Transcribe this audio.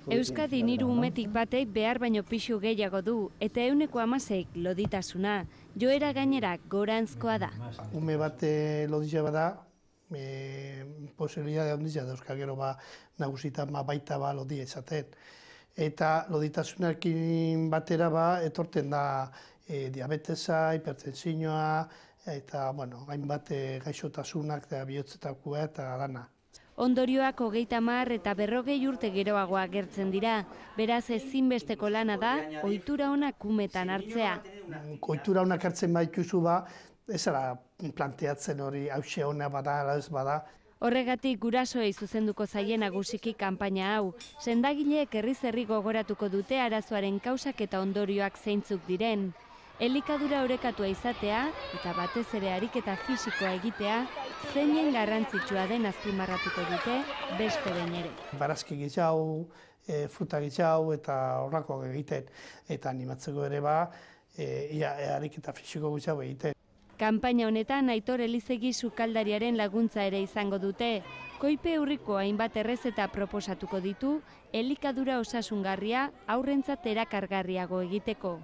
Euskadin 3 umetik batek behar baino pixu gehiago du, eta 16% loditasuna. Joera gainera goranzkoa da. Ume bat loditza bada, posibilidade handia dauzka gero nagusitan baita lodia izaten. Eta loditasunarekin batera etorten da diabetesa, hipertentsioa, eta hainbat gaixotasunak da bihotzetakoa eta dana. Ondorioak 30 eta 40 urte geroago agertzen dira, beraz ezinbesteko lana da ohitura onak umetan hartzea. Ohitura onak hartzen baituzu ez ara planteatzen hori hauxe ona bada ala ez bada. Horregatik gurasoei zuzenduko zaien nagusiki kanpaina hau. Sendagileek herriz herri gogoratuko dute arazoaren kausak eta ondorioak zeintzuk diren. Elikadura orekatua izatea eta batez ere ariketa fisikoa egitea zeinen garrantzitsua den azpimarratuko dute beste behin ere. Barazki gehiago, fruta gehiago eta horrakoak egiten eta animatzeko ere ariketa fisiko gehiago egiten. Kanpaina honetan Aitor Elizegi sukaldariaren laguntza ere izango dute. Koipe urriko hainbat errezeta proposatuko ditu elikadura osasungarria haurrentzat erakargarriago egiteko.